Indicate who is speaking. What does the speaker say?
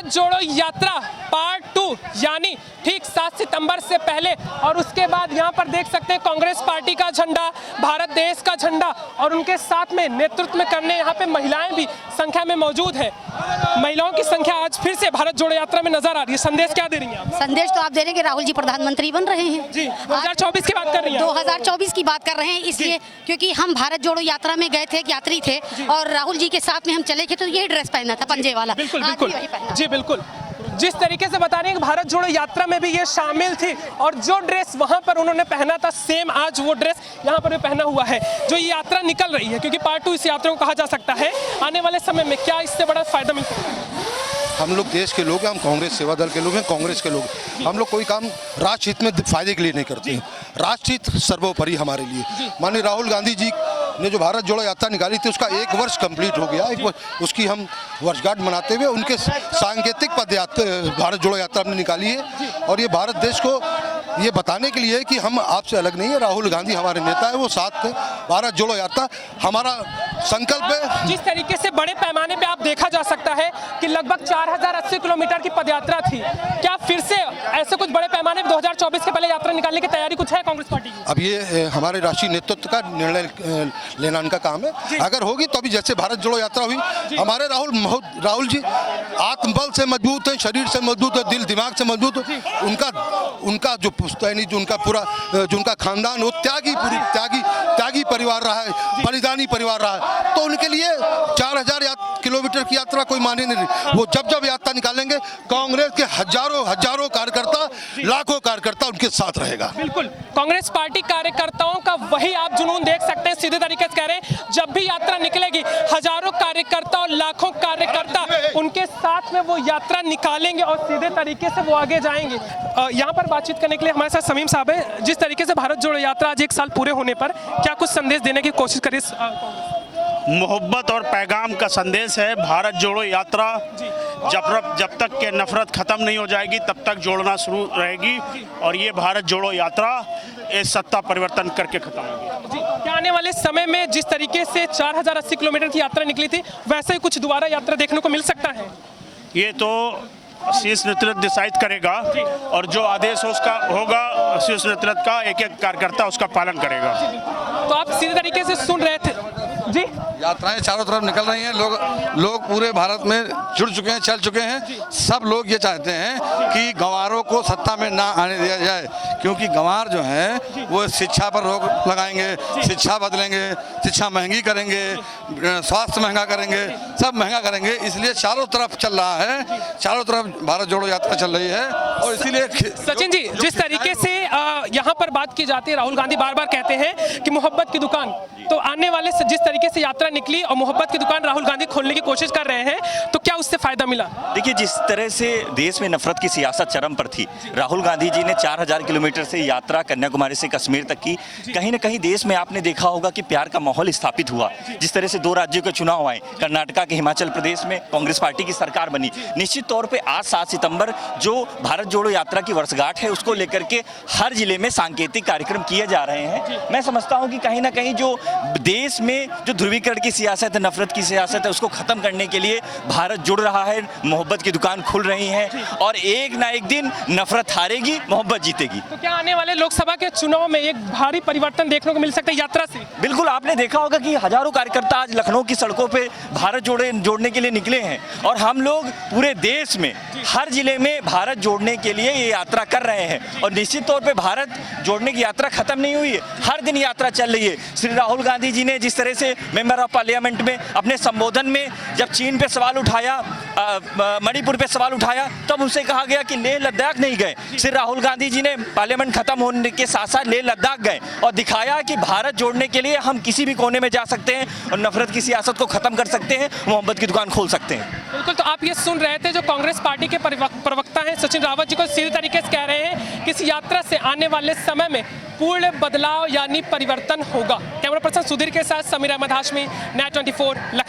Speaker 1: जोड़ो यात्रा पार्ट 2 यानी ठीक 7 सितंबर से पहले और उसके बाद यहाँ पर देख सकते हैं कांग्रेस पार्टी का झंडा, भारत देश का झंडा और उनके साथ में नेतृत्व में करने यहाँ पे महिलाएं भी संख्या में मौजूद है। महिलाओं की संख्या आज फिर से भारत जोड़ो यात्रा में नजर आ रही है। संदेश क्या दे रही हैं आप?
Speaker 2: संदेश तो आप दे रहे हैं कि राहुल जी प्रधानमंत्री बन रहे हैं
Speaker 1: जी, 2024 की बात कर रही हैं।
Speaker 2: 2024 की बात कर रहे हैं, इसलिए क्योंकि हम भारत जोड़ो यात्रा में गए थे, यात्री थे और राहुल जी के साथ में हम चले थे तो यही ड्रेस पहना था, पंजे वाला।
Speaker 1: बिल्कुल
Speaker 2: आज
Speaker 1: बिल्कुल
Speaker 2: भी वही पहना।
Speaker 1: जी बिल्कुल। जिस तरीके से बता रहे हैं कि भारत जोड़ो यात्रा में भी ये शामिल थी और जो ड्रेस वहां पर उन्होंने पहना था सेम आज वो ड्रेस यहाँ पर भी पहना हुआ है। जो ये यात्रा निकल रही है, क्योंकि पार्ट 2 इस यात्रा को कहा जा सकता है, आने वाले समय में क्या इससे बड़ा फायदा मिल सकता है?
Speaker 3: हम लोग देश के लोग हैं, हम कांग्रेस सेवा दल के लोग हैं, कांग्रेस के लोग। हम लोग कोई काम राष्ट्र हित में फायदे के लिए नहीं करते हैं। राष्ट्र हित सर्वोपरि हमारे लिए। माननीय राहुल गांधी जी ने जो भारत जोड़ो यात्रा निकाली थी उसका 1 वर्ष कंप्लीट हो गया। उसकी हम वर्षगांठ मनाते हुए उनके सांकेतिक भारत जोड़ो यात्रा हमने निकाली है और ये भारत देश को ये बताने के लिए है कि हम आपसे अलग नहीं है। राहुल गांधी हमारे नेता है, वो साथ थे। भारत जोड़ो यात्रा हमारा संकल्प है।
Speaker 1: जिस तरीके से बड़े पैमाने पे आप देखा जा सकता है कि लगभग 4080 किलोमीटर की पदयात्रा थी, क्या फिर से ऐसे कुछ बड़े पैमाने पे 2024 के पहले यात्रा निकालने की तैयारी कुछ है कांग्रेस पार्टी की?
Speaker 3: अब ये हमारे राष्ट्रीय नेतृत्व का निर्णय लेना उनका काम है। अगर होगी तो अभी जैसे भारत जोड़ो यात्रा हुई, हमारे राहुल जी आत्मबल से मजबूत है, शरीर से मजबूत है, दिल दिमाग से मजबूत है। उनका जो पुश्तैनी जो उनका पूरा जो उनका खानदान वो त्यागी परिवार रहा है, बलिदानी परिवार रहा है। तो उनके लिए 4000 किलोमीटर की यात्रा कोई माने नहीं। वो जब यात्रा निकालेंगे कांग्रेस के हजारों कार्यकर्ता, लाखों कार्यकर्ता उनके साथ रहेगा।
Speaker 1: बिल्कुल, कांग्रेस पार्टी कार्यकर्ताओं का वही आप जुनून देख सकते हैं। सीधे तरीके से कह रहे हैं, जब भी यात्रा निकलेगी हजारों कार्यकर्ता और लाखों कार्यकर्ता उनके साथ में वो यात्रा निकालेंगे और सीधे तरीके से वो आगे जाएंगे। यहाँ पर बातचीत करने के लिए हमारे साथ समीम साहब है। जिस तरीके से भारत जोड़ो यात्रा आज 1 साल पूरे होने पर क्या कुछ संदेश देने की कोशिश करिए?
Speaker 4: मोहब्बत और पैगाम का संदेश है। भारत जोड़ो यात्रा जब तक के नफरत खत्म नहीं हो जाएगी तब तक जोड़ना शुरू रहेगी और ये भारत जोड़ो यात्रा ये सत्ता परिवर्तन करके खत्म होगी।
Speaker 1: जी, क्या आने वाले समय में जिस तरीके से 4080 किलोमीटर की यात्रा निकली थी वैसे ही कुछ दोबारा यात्रा देखने को मिल सकता है?
Speaker 4: ये तो शीर्ष नेतृत्व डिसाइड करेगा और जो आदेश उसका होगा शीर्ष नेतृत्व का, एक कार्यकर्ता उसका पालन करेगा।
Speaker 1: तो आप सीधे तरीके से सुन रहे थे जी,
Speaker 5: यात्राएं चारों तरफ निकल रही हैं। लोग पूरे भारत में जुड़ चुके हैं, चल चुके हैं। सब लोग ये चाहते हैं कि गंवारों को सत्ता में ना आने दिया जाए, क्योंकि गंवार जो हैं वो शिक्षा पर रोक लगाएंगे, शिक्षा बदलेंगे, शिक्षा महंगी करेंगे, स्वास्थ्य महंगा करेंगे, सब महंगा करेंगे। इसलिए चारों तरफ चल रहा है, चारों तरफ भारत जोड़ो यात्रा चल रही है। और इसीलिए
Speaker 1: सचिन जी, जिस तरीके से यहाँ पर बात की जाती है, राहुल गांधी बार बार कहते हैं कि मोहब्बत की दुकान, तो आने वाले से जिस तरीके से यात्रा निकली और मोहब्बत की दुकान राहुल गांधी खोलने की कोशिश कर रहे हैं, तो क्या उससे फायदा मिला?
Speaker 6: देखिए, जिस तरह से देश में नफरत की सियासत चरम पर थी, राहुल गांधी जी ने 4000 किलोमीटर से यात्रा कन्याकुमारी से कश्मीर तक की। कहीं ना कहीं देश में आपने देखा होगा कि प्यार का माहौल स्थापित हुआ। जिस तरह से 2 राज्यों के चुनाव आए, कर्नाटका के हिमाचल प्रदेश में कांग्रेस पार्टी की सरकार बनी। निश्चित तौर पर आज 7 सितंबर जो भारत जोड़ो यात्रा की वर्षगांठ है उसको लेकर के हर जिले में सांकेतिक कार्यक्रम किए जा रहे हैं। मैं समझता हूं कि कहीं ना कहीं जो देश में जो ध्रुवीकरण की सियासत है, नफरत की सियासत है, उसको खत्म करने के लिए भारत जुड़ रहा है। मोहब्बत की दुकान खुल रही है और एक ना एक दिन नफरत हारेगी, मोहब्बत जीतेगी।
Speaker 1: तो क्या आने वाले लोकसभा के चुनाव में एक भारी परिवर्तन देखने को मिल सकता है यात्रा से?
Speaker 6: बिल्कुल, आपने देखा होगा कि हजारों कार्यकर्ता आज लखनऊ की सड़कों पे भारत जोड़ने के लिए निकले हैं और हम लोग पूरे देश में हर जिले में भारत जोड़ने के लिए ये यात्रा कर रहे हैं। और निश्चित तौर पे भारत जोड़ने की यात्रा खत्म नहीं हुई है, हर दिन यात्रा चल रही है। श्री राहुल गांधी जी ने जिस तरह से मेंबर ऑफ पार्लियामेंट में अपने संबोधन में जब चीन पे सवाल उठाया, मणिपुर पे सवाल उठाया, तब उनसे कहा गया कि लेह लद्दाख नहीं गए। श्री राहुल गांधी जी ने पार्लियामेंट खत्म होने के साथ साथ लेह लद्दाख गए और दिखाया कि भारत जोड़ने के लिए हम किसी भी कोने में जा सकते हैं और नफरत की सियासत को खत्म कर सकते हैं, मोहब्बत की दुकान खोल सकते हैं।
Speaker 1: बिल्कुल, तो आप ये सुन रहे थे जो कांग्रेस पार्टी के प्रवक्ता हैं सचिन रावत जी को सीधे तरीके से कह रहे हैं कि इस यात्रा से आने वाले समय में पूर्ण बदलाव यानी परिवर्तन होगा। कैमरा पर्सन सुधीर के साथ समीर अहमद हाशमी, NAT24 लखनऊ।